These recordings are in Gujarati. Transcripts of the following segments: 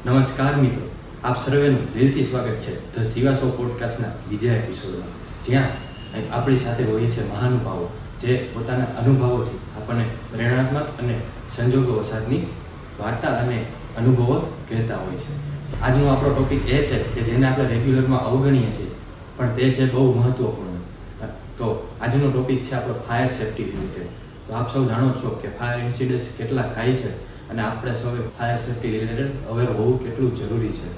નમસ્કાર મિત્રો, આપ સર્વેનું દિલથી સ્વાગત છે ધ સિવા શો પોડકાસ્ટના બીજા એપિસોડમાં, જ્યાં આપણી સાથે હોય છે મહાનુભાવો જે પોતાના અનુભવોથી આપણને પ્રેરણાત્મક અને સંજોગો વસાતની વાર્તા અને અનુભવો કહેતા હોય છે. આજનો આપણો ટોપિક એ છે કે જેને આપણે રેગ્યુલરમાં અવગણીએ છીએ, પણ તે છે બહુ મહત્ત્વપૂર્ણ. તો આજનો ટોપિક છે આપણો ફાયર સેફ્ટી રિલેટેડ. તો આપ સૌ જાણો છો કે ફાયર ઇન્સિડન્ટ્સ કેટલા થાય છે અને આપણે સૌએ ફાયર સેફ્ટી રિલેટેડ અવેર હોવું કેટલું જરૂરી છે.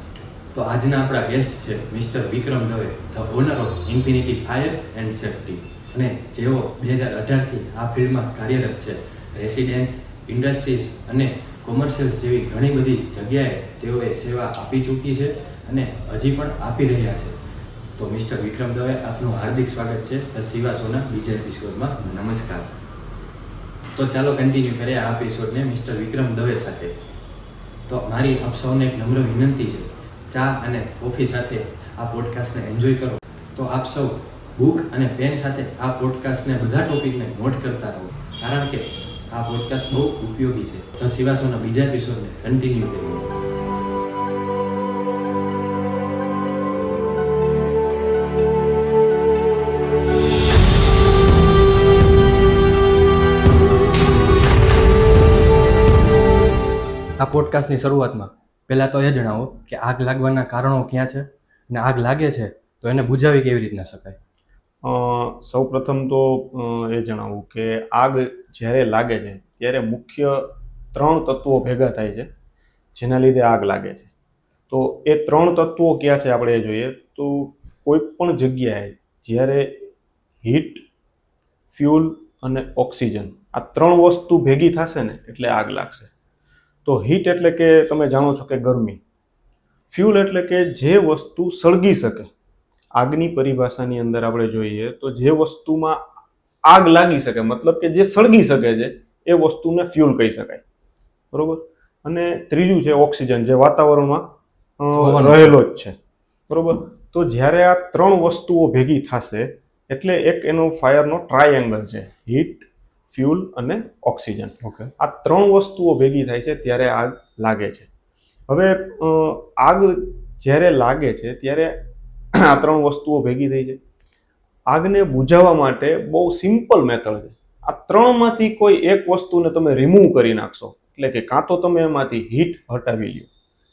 તો આજના આપણા ગેસ્ટ છે mister Vikram Dave, the owner of infinity fire and safety, અને જેઓ 2018થી આ ફિલ્ડમાં કાર્યરત છે. રેસિડેન્સ, ઇન્ડસ્ટ્રીઝ અને કોમર્શિયલ્સ જેવી ઘણી બધી જગ્યાએ તેઓએ સેવા આપી ચૂકી છે અને હજી પણ આપી રહ્યા છે. તો મિસ્ટર વિક્રમ દવે, આપનું હાર્દિક સ્વાગત છે ધ સિવા શોના બીજા એપિસોડમાં. નમસ્કાર. તો ચાલો કન્ટિન્યુ કરીએ આ એપિસોડને મિસ્ટર વિક્રમ દવે સાથે. તો મારી આપ સૌને એક નમ્ર વિનંતી છે, ચા અને કોફી સાથે આ પોડકાસ્ટને એન્જોય કરો. તો આપ સૌ બુક અને પેન સાથે આ પોડકાસ્ટને બધા ટોપિકને નોટ કરતા રહો, કારણ કે આ પોડકાસ્ટ બહુ ઉપયોગી છે. તો સિવા શોના બીજા એપિસોડને કન્ટિન્યુ કરીએ. આ પોડકાસ્ટની શરૂઆતમાં પહેલાં તો એ જણાવો કે આગ લાગવાના કારણો ક્યાં છે અને આગ લાગે છે તો એને બુઝાવી કેવી રીતના શકાય? સૌ પ્રથમ તો એ જણાવું કે આગ જ્યારે લાગે છે ત્યારે મુખ્ય 3 તત્વો ભેગા થાય છે જેના લીધે આગ લાગે છે. તો એ 3 તત્વો ક્યાં છે આપણે એ જોઈએ તો કોઈ પણ જગ્યાએ જ્યારે હીટ, ફ્યુલ અને ઓક્સિજન આ 3 વસ્તુ ભેગી થશે ને એટલે આગ લાગશે. તો હીટ એટલે કે તમે જાણો છો કે ગરમી, ફ્યુલ એટલે કે જે વસ્તુ સળગી શકે. આગની પરિભાષાની અંદર આપણે જોઈએ તો જે વસ્તુમાં આગ લાગી શકે, મતલબ કે જે સળગી શકે છે એ વસ્તુને ફ્યુલ કહી શકાય, બરોબર. અને ત્રીજું છે ઓક્સિજન, જે વાતાવરણમાં રહેલો જ છે, બરોબર. તો જ્યારે આ 3 વસ્તુઓ ભેગી થશે એટલે એક એનો ફાયરનો ટ્રાયેંગલ છે, હીટ, ફ્યુલ અને ઓક્સિજન. આ 3 વસ્તુઓ ભેગી થાય છે ત્યારે આગ લાગે છે. હવે આગ જ્યારે લાગે છે ત્યારે આ 3 વસ્તુઓ ભેગી થઈ છે. આગને બુઝાવવા માટે બહુ સિમ્પલ મેથડ છે. આ 3માંથી કોઈ એક વસ્તુને તમે રિમૂવ કરી નાખશો, એટલે કે કાં તો તમે એમાંથી હીટ હટાવી લ્યો,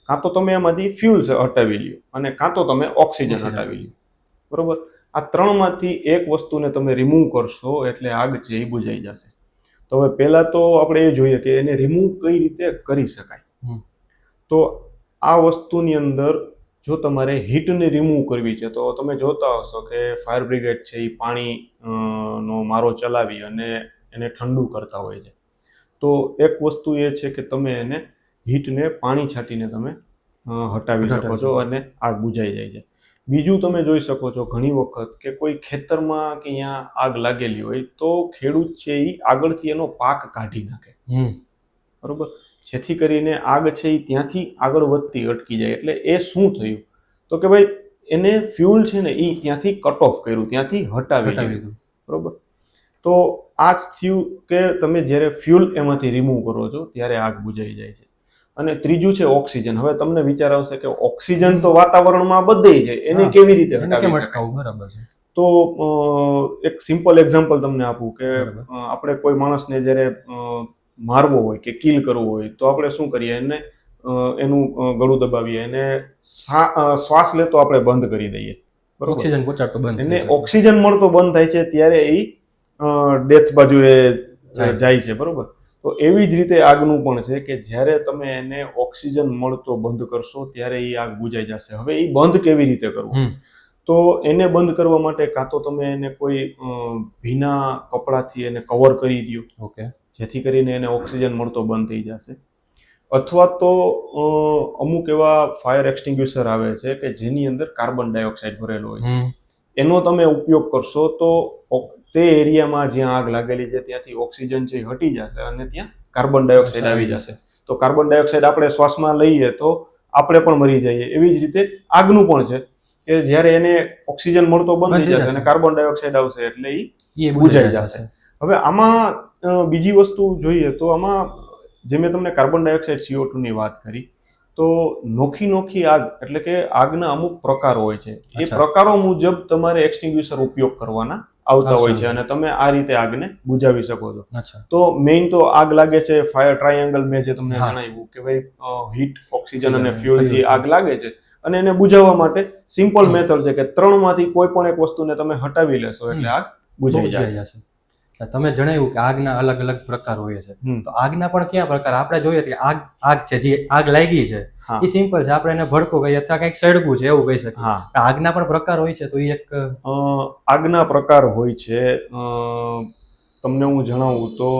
કાં તો તમે એમાંથી ફ્યુલ હટાવી લ્યો, અને કાં તો તમે ઓક્સિજન હટાવી લ્યો, બરોબર. આ 3માંથી એક વસ્તુને તમે રિમૂવ કરશો એટલે આગ છે એ બુઝાઈ જશે. તો હવે પહેલાં તો આપણે એ જોઈએ કે એને રિમૂવ કઈ રીતે કરી શકાય. તો આ વસ્તુની અંદર જો તમારે હીટને રિમૂવ કરવી છે તો તમે જોતા હશો કે ફાયર બ્રિગેડ છે એ પાણી નો મારો ચલાવી અને એને ઠંડુ કરતા હોય છે. તો એક વસ્તુ એ છે કે તમે એને હીટને પાણી છાંટીને તમે હટાવી શકો છો અને આગ બુઝાઈ જાય છે. બીજું તમે જોઈ શકો છો ઘણી વખત કે કોઈ ખેતરમાં કે અહીંયા આગ લાગેલી હોય તો ખેડૂત છે એ આગળથી એનો પાક કાઢી નાખે, બરોબર, જેથી કરીને આગ છે એ ત્યાંથી આગળ વધતી અટકી જાય. એટલે એ શું થયું તો કે ભાઈ એને ફ્યુલ છે ને એ ત્યાંથી કટ ઓફ કર્યું, ત્યાંથી હટાવી દીધું, બરોબર. તો આ જ થયું કે તમે જ્યારે ફ્યુલ એમાંથી રિમૂવ કરો છો ત્યારે આગ બુઝાઈ જાય છે. અને ત્રીજું છે ઓક્સિજન. હવે તમને વિચાર આવશે કે ઓક્સિજન તો વાતાવરણમાં બધે છે, એને કેવી રીતે હટાવી શકાય? બરાબર છે. તો એક સિમ્પલ એક્ઝામ્પલ તમને આપું કે આપણે કોઈ માણસને જ્યારે મારવો હોય કે કિલ કરવો હોય તો આપણે શું કરીએ, એને એનું ગળું દબાવીએ, એને શ્વાસ લેતો આપણે બંધ કરી દઈએ, ઓક્સિજન પહોંચાડતો બંધ, એને ઓક્સિજન મળતો બંધ થાય છે ત્યારે એ ડેથ બાજુ એ જાય છે, બરોબર. તો એવી જ રીતે આગનું પણ છે કે જ્યારે તમે એને ઓક્સિજન મળતો બંધ કરશો ત્યારે એ આગ બુઝાઈ જશે. હવે એ બંધ કેવી રીતે કરવું? તો એને બંધ કરવા માટે કાં તો તમે એને કોઈ ભીના કપડાથી એને કવર કરી દો, જેથી કરીને એને ઓક્સિજન મળતો બંધ થઈ જશે. અથવા તો અમુક એવા ફાયર એક્સટિંગ્યુશર આવે છે કે જેની અંદર કાર્બન ડાયોક્સાઇડ ભરેલો હોય છે, એનો તમે ઉપયોગ કરશો તો તે એરિયામાં જ્યાં આગ લાગેલી છે ત્યાંથી ઓક્સિજન છે હટી જશે અને ત્યાં કાર્બન ડાયોક્સાઇડ આવી જશે. તો કાર્બન ડાયોક્સાઇડ આપણે શ્વાસમાં લઈએ તો આપણે પણ મરી જઈએ. એવી જ રીતે આગનું પણ છે કે જ્યારે એને ઓક્સિજન મળતો બંધ થઈ જશે અને કાર્બન ડાયોક્સાઇડ આવશે એટલે એ બુઝાઈ જશે. હવે આમાં બીજી વસ્તુ જોઈએ તો આમાં જે મેં તમને કાર્બન ડાયોક્સાઇડ CO2 ની વાત કરી, તો નોખી આગ એટલે કે આગના અમુક પ્રકારો હોય છે. એ અચ્છા. પ્રકારો મુજબ તમારે એક્સટિંગ્યુશર ઉપયોગ કરવાના આવતા હોય છે આવશે. અને તમે આ રીતે આગને બુઝાવી શકો છો. અચ્છા. તો મેઇન તો આગ લાગે છે ફાયર ટ્રાયેંગલ મેં જે તમને હા. જણાવ્યું કે ભાઈ હીટ ઓક્સિજન Oxygen અને અને ફ્યુઅલ થી fuel. આગ લાગે છે અને એને બુઝાવવા માટે સિમ્પલ હમ. મેથડ છે કે ત્રણમાંથી કોઈ પણ એક વસ્તુને તમે હટાવી લેશો એટલે આગ બુઝાઈ બુજાઈ જશે. જશે. તમે જણાવ્યું કે આગના અલગ અલગ પ્રકાર હોય છે. હમ. તો આગના પણ ક્યાં પ્રકાર આપણે જોઈએ કે આગ છે, જે આગ લાગી છે હા. એ સિમ્પલ છે, આપણે એને ભડકો કહીએ અથવા કંઈક સળગવું છે એવું કહી શકીએ. હા. આગના પણ પ્રકાર હોય છે, તો એ એક આગના પ્રકાર હોય છે. તમને હું જણાવું તો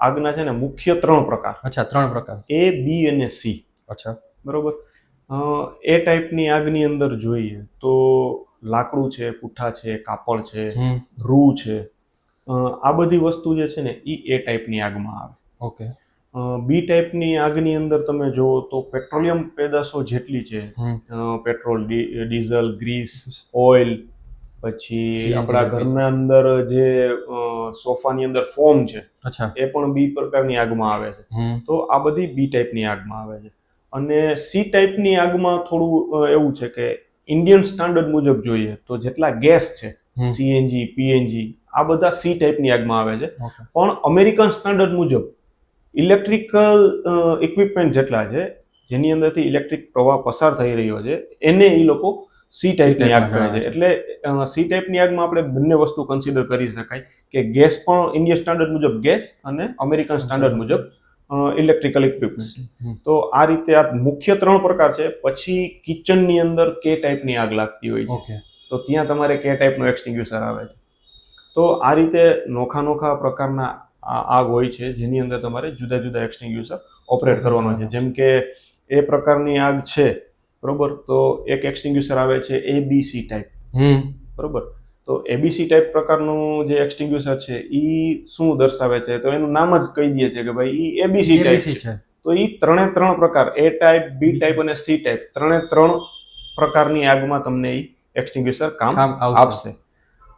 આગના છે ને મુખ્ય 3 પ્રકાર, અચ્છા 3 પ્રકાર. A, B અને C. અચ્છા. બરોબર. એ ટાઈપની આગની અંદર જોઈએ તો લાકડું છે, પૂઠા છે, કાપડ છે, રૂ છે, આ બધી વસ્તુ જે છે ને એ ટાઈપની આગમાં આવે. ઓકે. બી ટાઈપની આગની અંદર તમે જુઓ તો પેટ્રોલિયમ પેદાશો જેટલી છે, પેટ્રોલ, ડીઝલ, ગ્રીસ, ઓઇલ, પછી CNG આપણા LPG. ઘરના અંદર જે સોફાની અંદર ફોમ છે અચ્છા. એ પણ બી પ્રકારની આગમાં આવે છે. તો આ બધી બી ટાઈપની આગમાં આવે છે. અને સી ટાઈપની આગમાં થોડું એવું છે કે ઇન્ડિયન સ્ટાન્ડર્ડ મુજબ જોઈએ તો જેટલા ગેસ છે, સીએનજી, પીએનજી, આ બધા સી ટાઈપની આગમાં આવે છે. ઓકે. પણ અમેરિકન સ્ટાન્ડર્ડ મુજબ ઇલેક્ટ્રિકલ ઇક્વિપમેન્ટ જેટલા છે જેની અંદરથી ઇલેક્ટ્રિક પ્રવાહ પસાર થઈ રહ્યો છે એને એ લોકો સી ટાઈપની આગ કહે છે. એટલે સી ટાઈપની આગમાં આપણે બંને વસ્તુ કન્સિડર કરી શકાય કે ગેસ પણ ઇન્ડિયન સ્ટાન્ડર્ડ મુજબ ગેસ અને અમેરિકન સ્ટાન્ડર્ડ મુજબ ઇલેક્ટ્રિકલ ઇક્વિપમેન્ટ. તો આ રીતે આ મુખ્ય 3 પ્રકાર છે. પછી કિચનની અંદર કે ટાઈપની આગ લાગતી હોય છે, ઓકે. તો ત્યાં તમારે કે ટાઈપનું એક્સટિંગ્યુશર આવે છે. તો આ રીતે નોખા પ્રકારના આગ હોય છે જેની અંદર તમારે જુદા જુદા એક્સટિંગ્યુશર ઓપરેટ કરવાનો છે. જેમ કે એ પ્રકારની આગ છે, બરોબર, તો એક એક્સટિંગ્યુશર આવે છે ABC ટાઈપ. બરોબર. તો ABC ટાઈપ પ્રકારનું જે એક્સટિંગ્યુશર છે એ શું દર્શાવે છે, તો એનું નામ જ કહી દે છે કે ભાઈ એ ABC ટાઈપ છે. તો એ 3 પ્રકાર, A ટાઈપ, B ટાઈપ અને C ટાઈપ, 3 પ્રકારની આગમાં તમને એ એક્સટિંગ્યુશર કામ આપશે.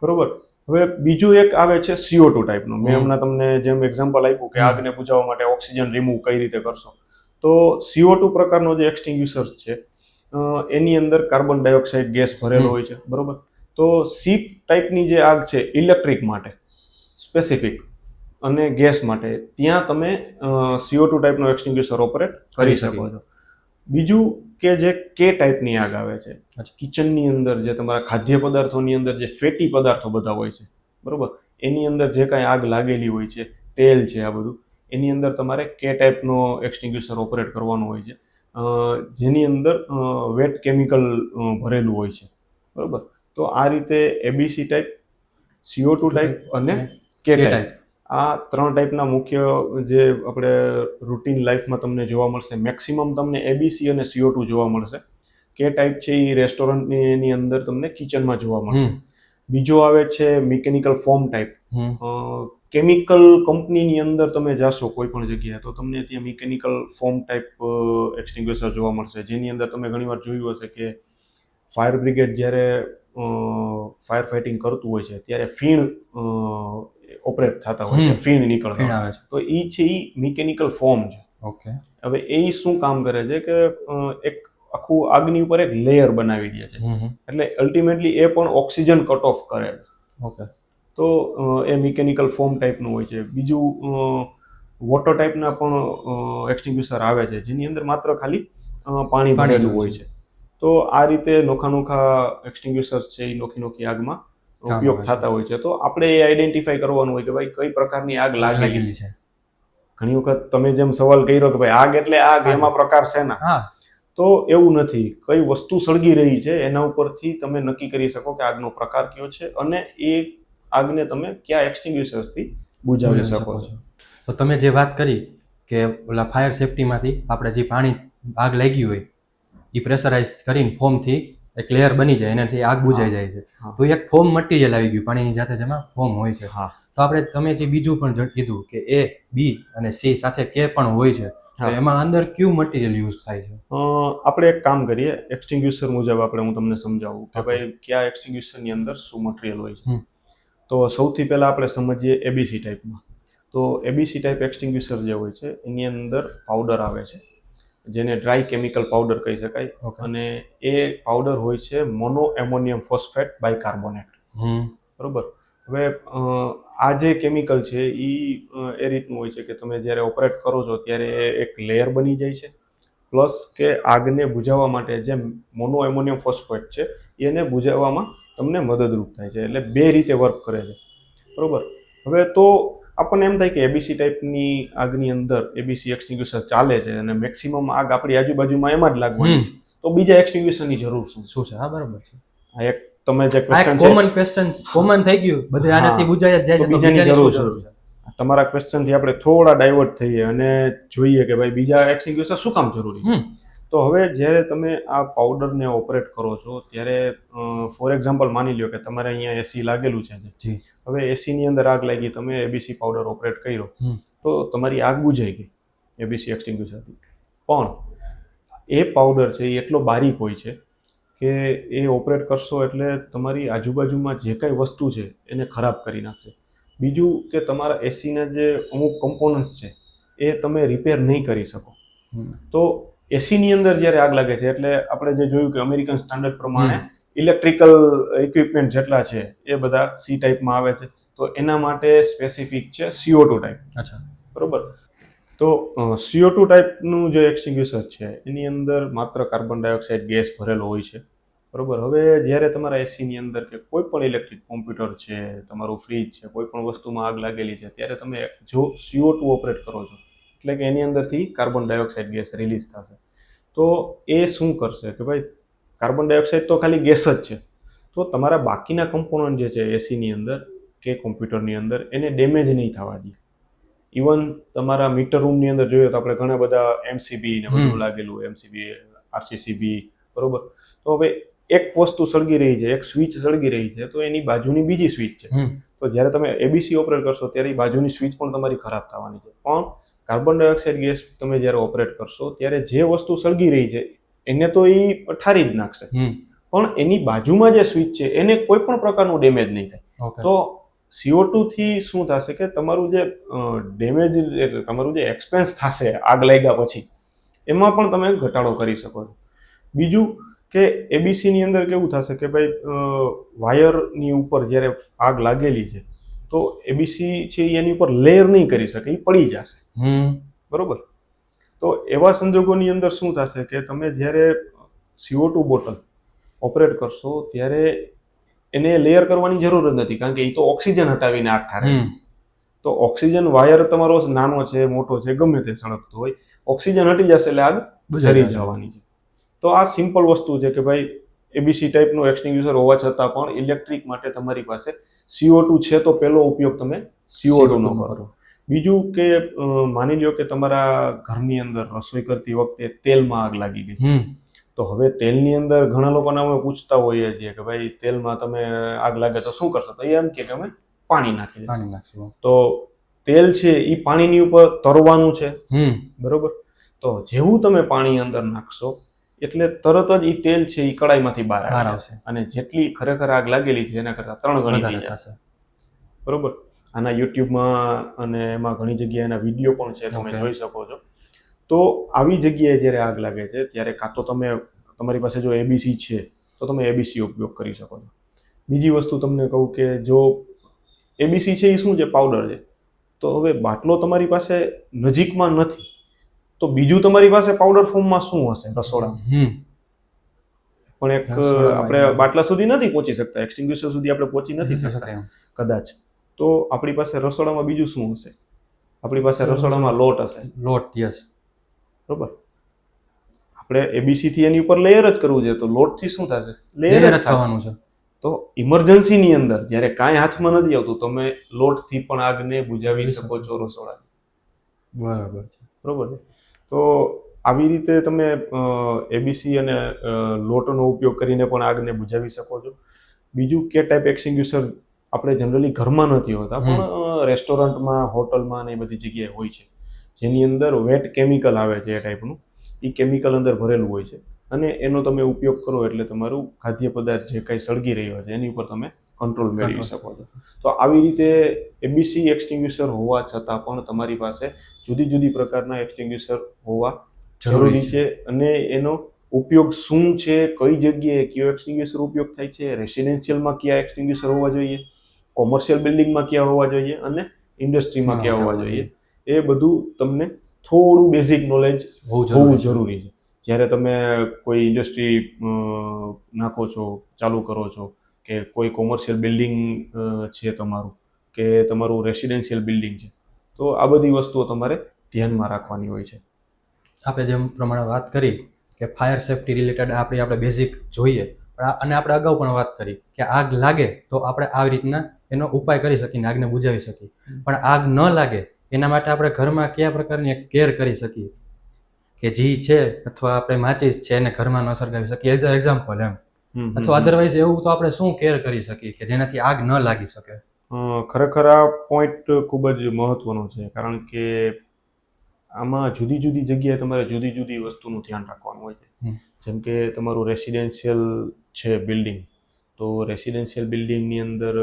બરોબર. હવે બીજું એક આવે છે CO2 ટાઈપનું. મેં હમણાં તમને જેમ એક્ઝામ્પલ આપ્યું કે આગને બુઝાવવા માટે ઓક્સિજન રિમૂવ કઈ રીતે કરશો, તો CO2 પ્રકારનો જે એક્સટિંગ્યુશર છે એની અંદર કાર્બન ડાયોક્સાઇડ ગેસ ભરેલો હોય છે. બરોબર. તો સી ટાઈપની જે આગ છે ઇલેક્ટ્રિક માટે સ્પેસિફિક અને ગેસ માટે, ત્યાં તમે CO2 ટાઈપનો એક્સટિંગ્યુશર ઓપરેટ કરી શકો છો. બીજું કે જે કે ટાઈપની આગ આવે છે કિચનની અંદર, જે તમારા ખાદ્ય પદાર્થોની અંદર જે ફેટી પદાર્થો બધા હોય છે, બરોબર, એની અંદર જે કાંઈ આગ લાગેલી હોય છે, તેલ છે, આ બધું, એની અંદર તમારે કે ટાઈપનો એક્સટિંગ્યુશર ઓપરેટ કરવાનો હોય છે, જેની અંદર વેટ કેમિકલ ભરેલું હોય છે. બરોબર. તો આ રીતે ABC ટાઈપ, CO2 ટાઈપ અને કે ટાઈપ, આ 3 ટાઈપના મુખ્ય જે આપણે રૂટીન લાઈફમાં તમને જોવા મળશે. મેક્સિમમ તમને ABC અને CO2 જોવા મળશે. કે ટાઈપ છે એ રેસ્ટોરન્ટની એની અંદર તમને કિચનમાં જોવા મળશે. બીજો આવે છે મિકેનિકલ ફોર્મ ટાઈપ. કેમિકલ કંપનીની અંદર તમે જાશો કોઈ પણ જગ્યાએ તો તમને ત્યાં મિકેનિકલ ફોર્મ ટાઈપ એક્સટિંગ્યુશર જોવા મળશે, જેની અંદર તમે ઘણીવાર જોયું હશે કે ફાયર બ્રિગેડ જ્યારે ફાયર ફાઇટિંગ કરતું હોય છે ત્યારે ફીણ ઓપરેટ થતા હોય છે, ફીણ નીકળતા હોય છે, તો એ છે એ મિકેનિકલ ફોર્મ છે. ઓકે. હવે એ શું કામ કરે છે કે એક આખું આગની ઉપર એક લેયર બનાવી દે છે, એટલે અલ્ટિમેટલી એ પણ ઓક્સિજન કટ ઓફ કરે છે. ઓકે. તો એ મિકેનિકલ ફોર્મ ટાઈપનું હોય છે. બીજું વોટર ટાઈપના પણ એક્સટિંગ્યુશર આવે છે જેની અંદર માત્ર ખાલી પાણી ભરેલું હોય છે. તો આ રીતે નોખા એક્સટિંગ્યુશર્સ છે એ નોખી આગમાં ઉપયોગ થતા હોય છે. તો આપણે એ આઈડેન્ટિફાઈ કરવાનું હોય કે ભાઈ કઈ પ્રકારની આગ લાગેલી છે. ઘણી વખત તમે જેમ સવાલ કર્યો કે ભાઈ આગ એટલે આગ, એમાં પ્રકાર શેના, તો એવું નથી. કઈ વસ્તુ સળગી રહી છે એના ઉપરથી તમે નક્કી કરી શકો કે આગનો પ્રકાર કયો છે અને એ આગને તમે કયા એક્સટિંગ્યુશર્સથી બુઝાવી શકો છો. તો તમે જે વાત કરી કે ઓલા ફાયર સેફટીમાંથી આપણે જે પાણી આગ લાગી હોય એ પ્રેશરાઇઝ કરીને ફોર્મથી એક લેયર બની જાય, એનાથી આગ બુઝાઈ જાય છે. તો એક ફોર્મ મટીરિયલ આવી ગયું પાણીની જાતે, જેમાં ફોર્મ હોય છે. તો આપણે તમે જે બીજું પણ કીધું કે A, B અને C સાથે કે પણ હોય છે, તો એમાં અંદર કયું મટીરિયલ યુઝ થાય છે? આપણે એક કામ કરીએ, એક્સટિંગ્યુશર મુજબ આપણે હું તમને સમજાવું કે ભાઈ કયા એક્સટિંગ્યુશરની અંદર શું મટીરિયલ હોય છે. તો સૌથી પહેલા આપણે સમજીએ ABC ટાઈપમાં. તો ABC ટાઈપ એક્સટિંગ્યુશર જે હોય છે એની અંદર પાવડર આવે છે, જેને ડ્રાય કેમિકલ પાવડર કહી શકાય. Okay. અને એ પાવડર હોય છે મોનો એમોનિયમ ફોસ્ફેટ બાયકાર્બોનેટ. બરોબર. હવે આ જે કેમિકલ છે એ રીતનું હોય છે કે તમે જ્યારે ઓપરેટ કરો છો ત્યારે એક લેયર બની જાય છે, પ્લસ કે આગને બુઝાવવા માટે જે મોનો એમોનિયમ ફોસ્ફેટ છે એને બુઝાવવામાં તમને મદદરૂપ થાય છે. એટલે બે રીતે વર્ક કરે છે. બરોબર. હવે તો આપણને એમ થાય કે એબીસી ટાઈપની આગની અંદર એબીસી એક્સટિંગ્યુશર ચાલે છે અને મેક્સિમમ આગ આપણી આજુબાજુમાં એમાં જ લાગવાની છે, તો બીજા એક્સટિંગ્યુશરની જરૂર શું છે? શું છે? હા, બરાબર છે. આ એક તમે જે આ ક્વેશ્ચન એક છે કોમન ક્વેશ્ચન કોમન થઈ ગયું, બધે આનાથી બુજાય જ જાય તો છે, તો બીજાની બીજાની જરૂર શું છે. તમારા ક્વેશ્ચનથી આપણે થોડા ડાયવર્ટ થઈએ અને જોઈએ કે ભાઈ બીજા એક્સટિંગ્યુશર શું કામ જરૂરી છે. તો હવે જ્યારે તમે આ પાવડરને ઓપરેટ કરો છો ત્યારે ફોર એક્ઝામ્પલ માની લ્યો કે તમારે અહીંયા એસી લાગેલું છે. જી. હવે એસીની અંદર આગ લાગી, તમે એબીસી પાવડર ઓપરેટ કર્યો તો તમારી આગ બુઝાઈ ગઈ એબીસી એક્સટિંગ્યુશરથી. પણ એ પાવડર છે એ એટલો બારીક હોય છે કે એ ઓપરેટ કરશો એટલે તમારી આજુબાજુમાં જે કાંઈ વસ્તુ છે એને ખરાબ કરી નાખશે. બીજું કે તમારા એસીના જે અમુક કમ્પોનન્ટ્સ છે એ તમે રિપેર નહીં કરી શકો. તો એસીની અંદર જ્યારે આગ લાગે છે એટલે આપણે જે જોયું કે અમેરિકન સ્ટાન્ડર્ડ પ્રમાણે ઇલેક્ટ્રિકલ ઇક્વિપમેન્ટ જેટલા છે એ બધા સી ટાઈપમાં આવે છે. તો એના માટે સ્પેસિફિક છે CO2 ટાઈપ. અચ્છા. બરોબર. તો CO2 ટાઈપનું જે એક્સટિંગ્યુશર છે એની અંદર માત્ર કાર્બન ડાયોક્સાઇડ ગેસ ભરેલો હોય છે. બરોબર. હવે જ્યારે તમારા એસીની અંદર કે કોઈ પણ ઇલેક્ટ્રિક કોમ્પ્યુટર છે, તમારું ફ્રીજ છે, કોઈ પણ વસ્તુમાં આગ લાગેલી છે, ત્યારે તમે જો CO2 ઓપરેટ કરો છો એટલે કે એની અંદરથી કાર્બન ડાયોક્સાઇડ ગેસ રિલીઝ થશે. તો એ શું કરશે કે ભાઈ કાર્બન ડાયોક્સાઇડ તો ખાલી ગેસ જ છે, તો તમારા બાકીના કમ્પોનન્ટ જે છે એસીની અંદર કે કોમ્પ્યુટરની અંદર એને ડેમેજ નહીં થવા દે. ઇવન તમારા મીટર રૂમની અંદર જોઈએ તો આપણે ઘણા બધા એમસીબી ને બધું લાગેલું, એમસીબી, આરસીસીબી, બરોબર. તો હવે એક વસ્તુ સળગી રહી છે, એક સ્વિચ સળગી રહી છે, તો એની બાજુની બીજી સ્વિચ છે. તો જ્યારે તમે એબીસી ઓપરેટ કરશો ત્યારે બાજુની સ્વિચ પણ તમારી ખરાબ થવાની છે. પણ કાર્બન ડાયોક્સાઇડ ગેસ તમે જ્યારે ઓપરેટ કરશો ત્યારે જે વસ્તુ સળગી રહી છે એને તો એ ઠારી જ નાખશે, પણ એની બાજુમાં જે સ્વિચ છે એને કોઈ પણ પ્રકારનું ડેમેજ નહીં થાય. તો CO2 થી શું થશે કે તમારું જે ડેમેજ એટલે તમારું જે એક્સપેન્સ થશે આગ લાગ્યા પછી એમાં પણ તમે ઘટાડો કરી શકો છો. બીજું કે એબીસીની અંદર કેવું થશે કે ભાઈ વાયરની ઉપર જ્યારે આગ લાગેલી છે તો એબીસી છે એની ઉપર લેયર નહીં કરી શકે, એ પડી જશે. બરોબર. તો એવા સંજોગોની અંદર શું થશે કે તમે જ્યારે CO2 બોટલ ઓપરેટ કરશો ત્યારે એને લેયર કરવાની જરૂર જ નથી, કારણ કે એ તો ઓક્સિજન હટાવીને આગ ઠારે. તો ઓક્સિજન વાયર તમારો નાનો છે, મોટો છે, ગમે તે સળગતો હોય, ઓક્સિજન હટી જશે એટલે આગ ઠરી જવાની છે. તો આ સિમ્પલ વસ્તુ છે કે ભાઈ એબીસી ટાઈપનું એક્સટિંગ્યુશર હોવા છતાં પણ ઇલેક્ટ્રિક માટે તમારી પાસે CO2 છે તો પહેલો ઉપયોગ તમે CO2 નો કરો. બીજું કે માની લ્યો કે તમારા ઘરની અંદર રસોઈ કરતી વખતે તેલમાં આગ લાગી ગઈ. તો હવે તેલની અંદર ઘણા લોકોને અમે પૂછતા હોઈએ છીએ કે ભાઈ તેલમાં તમે આગ લાગે તો શું કરશો? તો એમ કે અમે પાણી નાખી દઈશું. તો તેલ છે એ પાણીની ઉપર તરવાનું છે. બરોબર. તો જેવું તમે પાણી અંદર નાખશો એટલે તરત જ એ તેલ છે એ કડાઈમાંથી બહાર આવશે અને જેટલી ખરેખર આગ લાગેલી છે એના કરતાં 3 ગણી થઈ જશે. બરોબર. આના યુટ્યુબમાં અને એમાં ઘણી જગ્યાએ એના વિડીયો પણ છે, તમે જોઈ શકો છો. તો આવી જગ્યાએ જ્યારે આગ લાગે છે ત્યારે કાં તો તમે તમારી પાસે જો એબીસી છે તો તમે એબીસી ઉપયોગ કરી શકો છો. બીજી વસ્તુ તમને કહું કે જો એબીસી છે એ શું છે? પાવડર છે. તો હવે બાટલો તમારી પાસે નજીકમાં નથી તો બીજું તમારી પાસે પાવડર ફોર્મમાં શું હશે રસોડામાં? પણ એક આપણે બાટલા સુધી નથી પહોંચી શકતા, એક્સટિંગ્યુશર સુધી આપણે પહોંચી નથી શકતા કદાચ. તો આપણી પાસે રસોડામાં બીજું શું હશે? આપણી પાસે રસોડામાં લોટ હશે. લોટ, યસ. બરોબર. આપણે એબીસી થી એની ઉપર લેયર જ કરવું છે તો લોટ થી શું થશે? લેયર જ થવાનું છે. તો ઇમરજન્સીની અંદર જ્યારે કાંઈ હાથમાં નથી આવતું તમે લોટ થી પણ આગને બુઝાવી શકો છો રસોડાની. બરાબર છે. બરોબર છે. તો આવી રીતે તમે એબીસી અને લોટનો ઉપયોગ કરીને પણ આગને બુઝાવી શકો છો. બીજું કે ટાઈપ એક્સટિંગ્યુશર આપણે જનરલી ઘરમાં નથી હોતા પણ રેસ્ટોરન્ટમાં, હોટલમાં ને એ બધી જગ્યાએ હોય છે, જેની અંદર વેટ કેમિકલ આવે છે. એ ટાઈપનું એ કેમિકલ અંદર ભરેલું હોય છે અને એનો તમે ઉપયોગ કરો એટલે તમારું ખાદ્ય પદાર્થ જે કાંઈ સળગી રહ્યો છે એની ઉપર તમે કંટ્રોલ મેળવી શકો છો. તો આવી રીતે એબીસી એક્સટિંગ્યુશર હોવા છતાં પણ તમારી પાસે જુદી જુદી પ્રકારના એક્સટિંગ્યુશર હોવા જરૂરી છે અને એનો ઉપયોગ શું છે, કઈ જગ્યાએ કયો એક્સટિંગ્યુશર ઉપયોગ થાય છે, રેસિડેન્શિયલમાં કયા એક્સટિંગ્યુશર હોવા જોઈએ, કોમર્શિયલ બિલ્ડિંગમાં કયા હોવા જોઈએ અને ઇન્ડસ્ટ્રીમાં કયા હોવા જોઈએ, એ બધું તમને થોડું બેઝિક નોલેજ હોવું જરૂરી છે. જ્યારે તમે કોઈ ઇન્ડસ્ટ્રી નાખો છો, ચાલુ કરો છો, કે કોઈ કોમર્શિયલ બિલ્ડિંગ છે તમારું, કે તમારું રેસિડેન્શિયલ બિલ્ડિંગ છે, તો આ બધી વસ્તુઓ તમારે ધ્યાનમાં રાખવાની હોય છે. આપણે જેમ પ્રમાણે વાત કરી કે ફાયર સેફટી રિલેટેડ આપણે બેઝિક જોઈએ, અને આપણે અગાઉ પણ વાત કરી કે આગ લાગે તો આપણે આવી રીતના એનો ઉપાય કરી શકીએ, આગને બુઝાવી શકીએ. પણ આગ ન લાગે એના માટે આપણે ઘરમાં કયા પ્રકારની કેર કરી શકીએ, કે જી છે અથવા આપણે માચીસ છે એને ઘરમાં ન સળગાવી શકીએ, એઝ અ એક્ઝામ્પલ એમ, અથવા અધરવાઇઝ એવું તો આપણે શું કેર કરી શકીએ કે જેનાથી આગ ન લાગી શકે? ખરેખર આ પોઈન્ટ ખૂબ જ મહત્વનો છે, કારણ કે આમાં જુદી જુદી જગ્યાએ તમારે જુદી જુદી વસ્તુનું ધ્યાન રાખવાનું હોય છે. જેમ કે તમારું રેસિડેન્શિયલ છે બિલ્ડિંગ, તો રેસિડેન્શિયલ બિલ્ડિંગની અંદર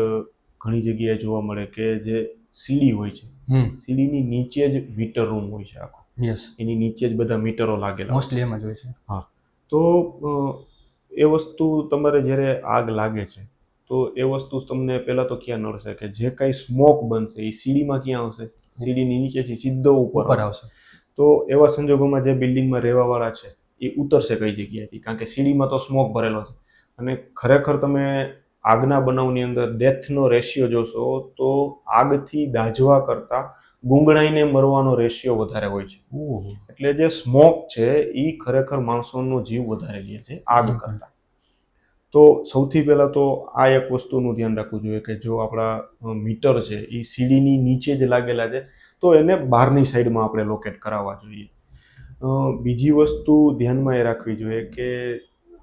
ઘણી જગ્યાએ જોવા મળે કે જે સીડી હોય છે, સીડીની નીચે જ મીટર રૂમ હોય છે આખો. એની નીચે જ બધા મીટરો લાગેલા મોસ્ટલી એમ જ હોય છે. હા, તો એ વસ્તુ તમારે જ્યારે આગ લાગે છે તો એ વસ્તુ તમને પહેલાં તો ક્યાં નડશે કે જે કાંઈ સ્મોક બનશે એ સીડીમાં ક્યાં આવશે? સીડીની નીચેથી સીધો ઉપર આવશે. તો એવા સંજોગોમાં જે બિલ્ડિંગમાં રહેવાવાળા છે એ ઉતરશે કઈ જગ્યાએથી? કારણ કે સીડીમાં તો સ્મોક ભરેલો છે. અને ખરેખર તમે આગના બનાવની અંદર ડેથનો રેશિયો જોશો તો આગથી દાઝવા કરતાં ગુંગળાઈને મરવાનો રેશિયો વધારે હોય છે. એટલે જે સ્મોક છે એ ખરેખર માણસોનો જીવ વધારે લે છે આગ કરતાં. તો સૌથી પહેલાં તો આ એક વસ્તુનું ધ્યાન રાખવું જોઈએ કે જો આપણા મીટર છે એ સીડીની નીચે જ લાગેલા છે તો એને બહારની સાઈડમાં આપણે લોકેટ કરાવવા જોઈએ. બીજી વસ્તુ ધ્યાનમાં એ રાખવી જોઈએ કે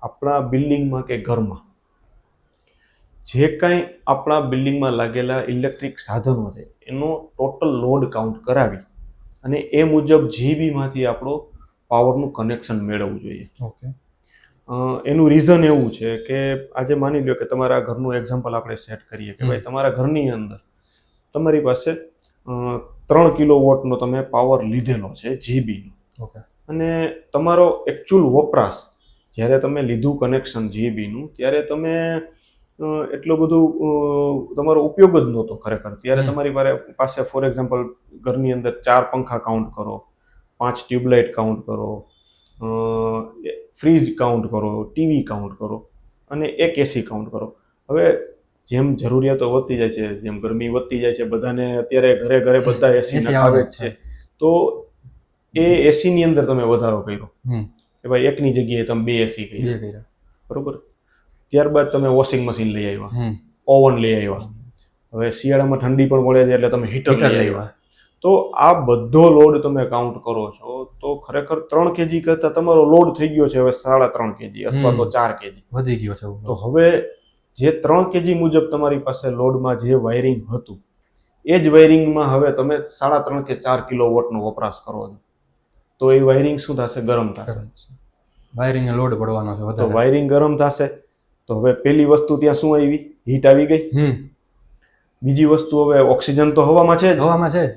આપણા બિલ્ડિંગમાં કે ઘરમાં જે કાંઈ આપણા બિલ્ડિંગમાં લાગેલા ઇલેક્ટ્રિક સાધનો છે એનો ટોટલ લોડ કાઉન્ટ કરાવી અને એ મુજબ જીબીમાંથી આપણો પાવરનું કનેક્શન મેળવવું જોઈએ. એનું રીઝન એવું છે કે આજે માની લો કે તમારા ઘરનું એક્ઝામ્પલ આપણે સેટ કરીએ કે ભાઈ તમારા ઘરની અંદર તમારી પાસે 3 કિલોવોટનો તમે પાવર લીધેલો છે જીબીનો, અને તમારો એકચ્યુઅલ વપરાશ જ્યારે તમે લીધું કનેક્શન જીબીનું ત્યારે તમે એટલો બધું તમારો ઉપયોગ જ નહોતો ખરેખર. ત્યારે તમારી પાસે ફોર એક્ઝામ્પલ ઘરની અંદર 4 પંખા કાઉન્ટ કરો, 5 ટ્યુબલાઇટ કાઉન્ટ કરો, ફ્રીજ કાઉન્ટ કરો, ટીવી કાઉન્ટ કરો અને એક એસી કાઉન્ટ કરો. હવે જેમ જરૂરિયાતો વધતી જાય છે, જેમ ગરમી વધતી જાય છે, બધાને અત્યારે ઘરે ઘરે બધા એસી નખાવે જ છે, તો એ એસીની અંદર તમે વધારો કર્યો કે ભાઈ એકની જગ્યાએ તમે 2 એસી કર્યા, બરોબર. ત્યારબાદ તમે વોશિંગ મશીન લઈ આવ્યા, ઓવન લઈ આવ્યા, હવે શિયાળામાં ઠંડી પણ પડે છે એટલે તમે હીટર લઈ આવ્યા. તો આ બધો લોડ તમે કાઉન્ટ કરો છો તો ખરેખર 3 કેજી કરતાં તમારો લોડ થઈ ગયો છે હવે 3.5 કેજી અથવા તો 4 કેજી વધી ગયો છે. તો હવે જે 3 કેજી મુજબ તમારી પાસે લોડમાં જે વાયરિંગ હતું એ જ વાયરિંગમાં હવે તમે 3.5 કે 4 કિલોવોટનો વપરાશ કરો છો, તો એ વાયરિંગ શું થશે? ગરમ થશે. વાયરિંગ લોડ પડવાનો છે. તો વાયરિંગ ગરમ થશે તો હવે પહેલી વસ્તુ ત્યાં શું આવી? હીટ આવી ગઈ. બીજી વસ્તુ હવે ઓક્સિજન તો હવામાં છે જ.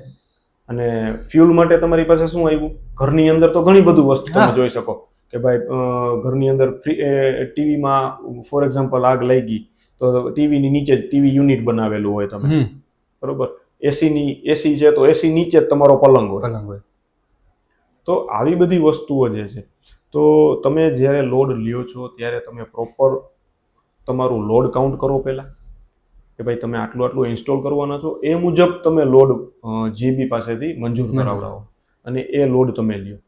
અને ફ્યુલ માટે તમારી પાસે શું આવ્યું? ઘરની અંદર તો ઘણી બધું વસ્તુ તમે જોઈ શકો કે ભાઈ ઘરની અંદર ટીવીમાં ફોર એક્ઝામ્પલ આગ લાગી તો ટીવીની નીચે ટીવી યુનિટ બનાવેલું હોય તમે, બરોબર. એસી છે તો એસી નીચે જ તમારો પલંગ હોય. તો આવી બધી વસ્તુઓ જે છે, તો તમે જ્યારે લોડ લ્યો છો ત્યારે તમે પ્રોપર તમારું લોડ કાઉન્ટ કરો પહેલાં કે ભાઈ તમે આટલું ઇન્સ્ટોલ કરવાના છો, એ મુજબ તમે લોડ જીબી પાસેથી મંજૂર કરાવડાવો અને એ લોડ તમે લ્યો.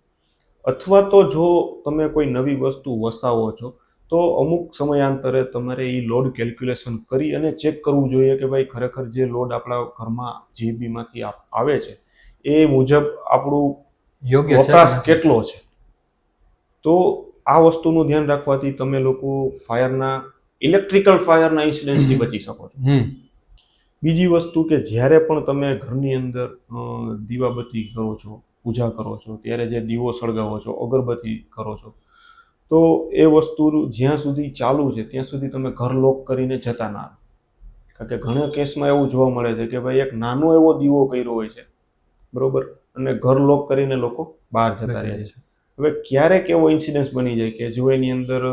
અથવા તો જો તમે કોઈ નવી વસ્તુ વસાવો છો તો અમુક સમયાંતરે તમારે એ લોડ કેલ્ક્યુલેશન કરી અને ચેક કરવું જોઈએ કે ભાઈ ખરેખર જે લોડ આપણા ઘરમાં જીબીમાંથી આવે છે એ મુજબ આપણું યોગ્ય વપરાશ કેટલો છે. તો આ વસ્તુનું ધ્યાન રાખવાથી તમે લોકો ઇલેક્ટ્રિકલ ફાયરના ઇન્સિડન્સથી બચી શકો છો. બીજી વસ્તુ કે જ્યારે પણ તમે ઘરની અંદર દીવાબત્તી કરો છો, પૂજા કરો છો, ત્યારે જે દીવો સળગાવો છો, અગરબત્તી કરો છો, તો એ વસ્તુ જ્યાં સુધી ચાલુ છે ત્યાં સુધી તમે ઘર લોક કરીને જતા ના. કારણ કે ઘણા કેસમાં એવું જોવા મળે છે કે ભાઈ એક નાનો એવો દીવો કર્યો હોય છે, બરોબર, અને ઘર લોક કરીને લોકો બહાર જતા રહે છે. હવે ક્યારેક એવો ઇન્સિડન્સ બની જાય કે જો એની અંદર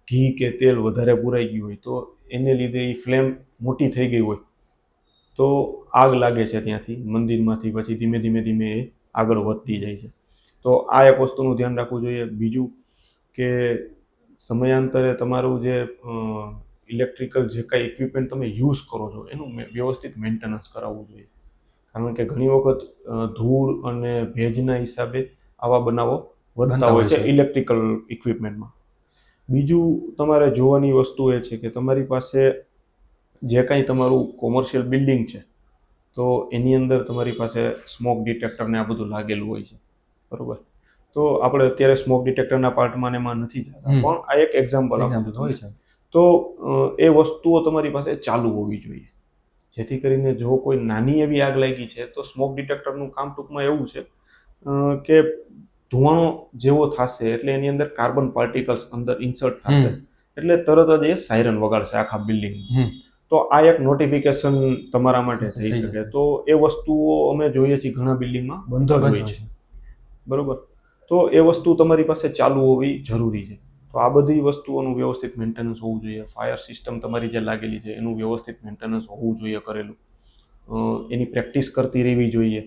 ઘી કે તેલ વધારે પુરાઈ ગયું હોય તો એને લીધે એ ફ્લેમ મોટી થઈ ગઈ હોય તો આગ લાગે છે ત્યાંથી મંદિરમાંથી, પછી ધીમે ધીમે ધીમે એ આગળ વધતી જાય છે. તો આ એક વસ્તુનું ધ્યાન રાખવું જોઈએ. બીજું કે સમયાંતરે તમારું જે ઇલેક્ટ્રિકલ જે કાંઈ ઇક્વિપમેન્ટ તમે યુઝ કરો છો એનું વ્યવસ્થિત મેન્ટેનન્સ કરાવવું જોઈએ. કારણ કે ઘણી વખત ધૂળ અને ભેજના હિસાબે આવા બનાવો વધતા હોય છે ઇલેક્ટ્રિકલ ઇક્વિપમેન્ટમાં. બીજું તમારે જોવાની વસ્તુ એ છે કે તમારી પાસે જે કાંઈ તમારું કોમર્શિયલ બિલ્ડિંગ છે તો એની અંદર તમારી પાસે સ્મોક ડિટેક્ટર ને આ બધું લાગેલું હોય છે, બરોબર. તો આપણે અત્યારે સ્મોક ડિટેક્ટરના પાર્ટમાં ને એમાં નથી જતા, પણ આ એક એક્ઝામ્પલ આપું હોય છે. તો એ વસ્તુઓ તમારી પાસે ચાલુ હોવી જોઈએ, જેથી કરીને જો કોઈ નાની એવી આગ લાગી છે તો સ્મોક ડિટેક્ટરનું કામ ટૂંકમાં એવું છે કે ધુવાણો જેવો થશે એટલે એની અંદર કાર્બન પાર્ટિકલ્સ અંદર ઇન્સર્ટ થશે એટલે તરત જ એ સાયરન વગાડશે આખા બિલ્ડિંગ. તો આ એક નોટિફિકેશન તમારા માટે થઈ શકે. તો એ વસ્તુઓ અમે જોઈએ છીએ ઘણા બિલ્ડિંગમાં બંધ જ હોય છે, બરોબર. તો એ વસ્તુ તમારી પાસે ચાલુ હોવી જરૂરી છે. તો આ બધી વસ્તુઓનું વ્યવસ્થિત મેન્ટેનન્સ હોવું જોઈએ. ફાયર સિસ્ટમ તમારી જે લાગેલી છે એનું વ્યવસ્થિત મેન્ટેનન્સ હોવું જોઈએ કરેલું. એની પ્રેક્ટિસ કરતી રહેવી જોઈએ,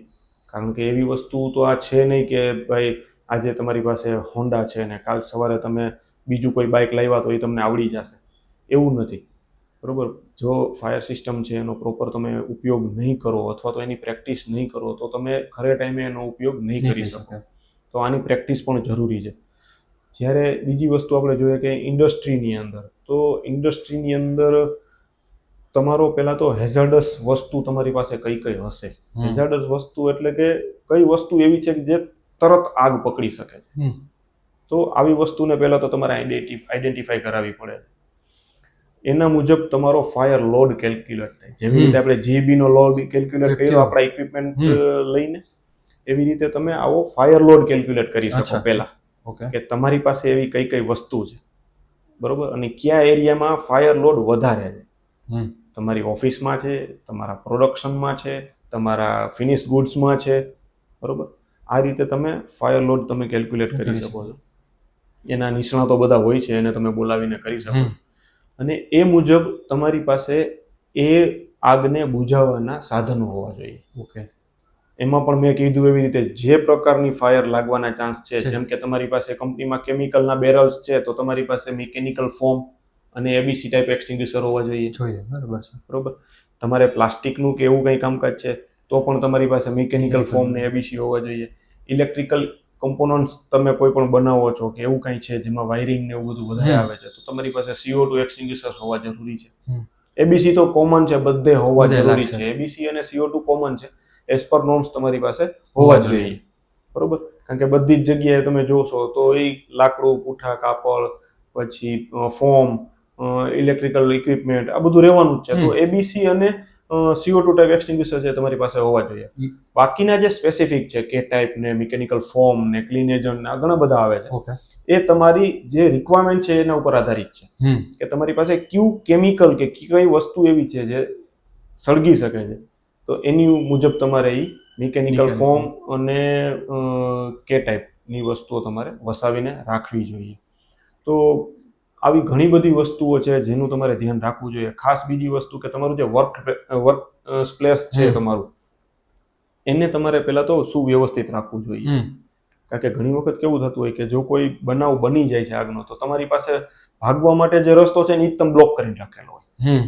કારણ કે એવી વસ્તુ તો આ છે નહીં કે ભાઈ આજે તમારી પાસે હોન્ડા છે ને કાલ સવારે તમે બીજું કોઈ બાઇક લાવ્યા તો એ તમને આવડી જશે, એવું નથી, બરોબર. જો ફાયર સિસ્ટમ છે એનો પ્રોપર તમે ઉપયોગ નહીં કરો અથવા તો એની પ્રેક્ટિસ નહીં કરો તો તમે ખરે ટાઈમે એનો ઉપયોગ નહીં કરી શકો. તો આની પ્રેક્ટિસ પણ જરૂરી છે. જ્યારે બીજી વસ્તુ આપણે જોઈએ કે ઇન્ડસ્ટ્રીની અંદર, તો ઇન્ડસ્ટ્રીની અંદર તમારો પહેલાં તો હેઝાર્ડસ વસ્તુ તમારી પાસે કઈ કઈ હશે. હેઝાર્ડસ વસ્તુ એટલે કે કઈ વસ્તુ એવી છે કે જે તરત આગ પકડી શકે છે. તો આવી વસ્તુને પહેલાં તો તમારે આઈડેન્ટિફાઈ કરાવવી પડે. એના મુજબ તમારો ફાયર લોડ કેલ્ક્યુલેટ થાય. જેવી રીતે આપણે જીબીનો લોડ કેલ્ક્યુલેટ કર્યો આપણા ઇક્વિપમેન્ટ લઈને, એવી રીતે તમે આવો ફાયર લોડ કેલ્ક્યુલેટ કરી શકો પહેલા, કે તમારી પાસે એવી કઈ કઈ વસ્તુ છે, બરોબર, અને કયા એરિયામાં ફાયર લોડ વધારે છે. તમારી ઓફિસમાં છે, તમારા પ્રોડક્શનમાં છે, તમારા ફિનિશ ગુડ્સમાં છે, બરોબર. આ રીતે તમે ફાયર લોડ તમે કેલ્ક્યુલેટ કરી શકો છો. એના નિષ્ણાતો બધા હોય છે, એને તમે બોલાવીને કરી શકો. અને એ મુજબ તમારી પાસે એ આગને બુઝાવવાના સાધનો હોવા જોઈએ. ઓકે. એમાં પણ મેં કીધું એવી રીતે જે પ્રકારની ફાયર લાગવાના ચાન્સ છે, જેમ કે તમારી પાસે કંપનીમાં કેમિકલના બેરલ્સ છે તો તમારી પાસે મિકેનિકલ ફોર્મ અને એબીસી ટાઈપ એક્સટિંગ્યુશર હોવા જોઈએ, બરાબર છે, બરોબર. તમારે પ્લાસ્ટિકનું કે એવું કંઈ કામકાજ છે તો પણ તમારી પાસે મિકેનિકલ ફોર્મ ને એબીસી હોવા જોઈએ. ઇલેક્ટ્રિકલ કમ્પોનન્ટ્સ તમે કોઈ પણ બનાવો છો કે એવું કંઈ છે જેમાં વાયરિંગ ને એવું બધું વધારે આવે છે તો તમારી પાસે CO2 એક્સટિંગ્યુશર હોવા જરૂરી છે. એબીસી તો કોમન છે, બધે હોવા જરૂરી છે. એબીસી અને CO2 કોમન છે, એઝ પર નોર્મ્સ તમારી પાસે હોવા જોઈએ, બરોબર. કારણ કે બધી જ જગ્યાએ તમે જોશો તો એ લાકડું, પૂઠા, કાપડ, પછી ફોર્મ, ઇલેક્ટ્રિકલ ઇક્વિપમેન્ટ આ બધું રહેવાનું જ છે. તો એબીસી અને CO2 ટાઈપ એક્સટિંગ્યુશર છે તમારી પાસે હોવા જોઈએ. બાકીના જે સ્પેસિફિક છે કે ટાઈપ ને મિકેનિકલ ફોર્મ ને ક્લીન એજન્ટ આ ઘણા બધા આવે છે. એ તમારી જે રિક્વાયરમેન્ટ છે એના ઉપર આધારિત છે કે તમારી પાસે કયું કેમિકલ કે કઈ વસ્તુ એવી છે જે સળગી શકે છે. તો એની મુજબ તમારે એ મિકેનિકલ ફોર્મ અને કે ટાઈપની વસ્તુઓ તમારે વસાવીને રાખવી જોઈએ. તો આવી ઘણી બધી વસ્તુઓ છે જેનું તમારે ધ્યાન રાખવું જોઈએ. ખાસ બીજી વસ્તુ કે તમારું જે વર્ક સ્પેસ છે તમારું, એને તમારે પહેલા તો સુવ્યવસ્થિત રાખવું જોઈએ. કારણ કે ઘણી વખત કેવું થતું હોય કે જો કોઈ બનાવ બની જાય છે આગનો તો તમારી પાસે ભાગવા માટે જે રસ્તો છે ને એ તમે બ્લોક કરીને રાખેલો હોય,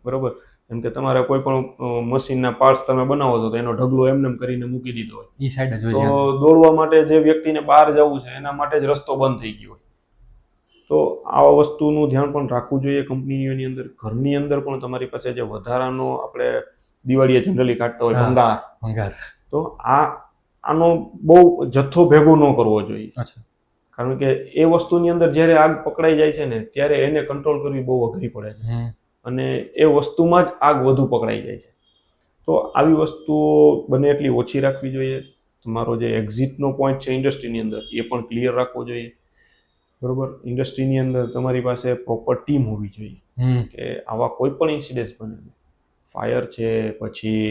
બરોબર. જેમ કે તમારે કોઈ પણ મશીનના પાર્ટ્સ તમે બનાવો છો તો એનો ઢગલો એમને કરીને મૂકી દીધો હોય, ઈ સાઈડ જ તો દોડવા માટે જે વ્યક્તિને બહાર જવું છે એના માટે જ રસ્તો બંધ થઈ ગયો હોય. તો આવા વસ્તુનું ધ્યાન પણ રાખવું જોઈએ કંપનીઓની અંદર. ઘરની અંદર પણ તમારી પાસે જે વધારાનો આપણે દિવાળીએ જનરલી કાઢતા હોય ભંગાર, તો આનો બહુ જથ્થો ભેગો ન કરવો જોઈએ. કારણ કે એ વસ્તુની અંદર જ્યારે આગ પકડાઈ જાય છે ને ત્યારે એને કંટ્રોલ કરવી બહુ અઘરી પડે છે અને એ વસ્તુમાં જ આગ વધુ પકડાઈ જાય છે. તો આવી વસ્તુઓ બને એટલી ઓછી રાખવી જોઈએ. તમારો જે એક્ઝિટનો પોઈન્ટ છે ઇન્ડસ્ટ્રીની અંદર એ પણ ક્લિયર રાખવો જોઈએ, બરોબર. ઇન્ડસ્ટ્રીની અંદર તમારી પાસે પ્રોપર ટીમ હોવી જોઈએ કે આવા કોઈ પણ ઇન્સિડન્સ બને, ફાયર છે, પછી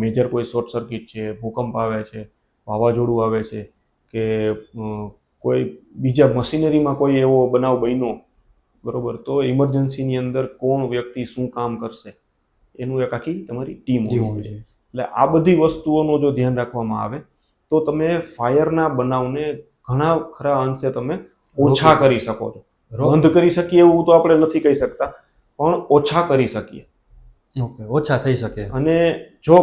મેજર કોઈ શોર્ટ સર્કિટ છે, ભૂકંપ આવે છે, વાવાઝોડું આવે છે, કે કોઈ બીજા મશીનરીમાં કોઈ એવો બનાવ બન્યો, બરોબર, તો ઇમરજન્સીની અંદર કોણ વ્યક્તિ શું કામ કરશે એનું એક આખી તમારી ટીમ હોવી જોઈએ. એટલે આ બધી વસ્તુઓનું જો ધ્યાન રાખવામાં આવે તો તમે ફાયરના બનાવને ઘણા ખરા અંશે તમે ઓછા કરી શકો છો. બંધ કરી શકીએ એવું તો આપણે નથી કહી શકતા, પણ ઓછા કરી શકીએ. ઓકે, ઓછા થઈ શકે. અને જો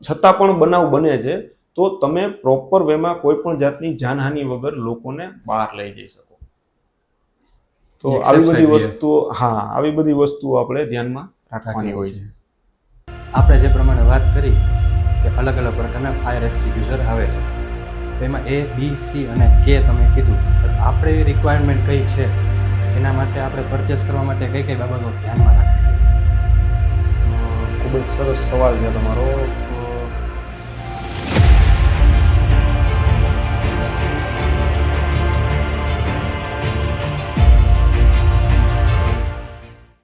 છતાં પણ બનાવ બને છે તો તમે પ્રોપર વેમાં કોઈ પણ જાતની જાનહાનિ વગર લોકોને બહાર લઈ જઈ શકો. તો આવી બધી વસ્તુઓ, હા, આવી બધી વસ્તુઓ આપણે ધ્યાનમાં રાખવાની હોય છે. આપણે જે પ્રમાણે વાત કરી કે અલગ અલગ પ્રકારના ફાયર એક્સટિંગ્યુશર આવે છે, તો એમાં A, B, C અને K તમે કીધું, આપણે રિક્વાયરમેન્ટ કઈ છે એના માટે આપણે પરચેસ કરવા માટે કઈ કઈ બાબતો ધ્યાનમાં રાખવી? ખૂબ જ સરસ સવાલ છે તમારો.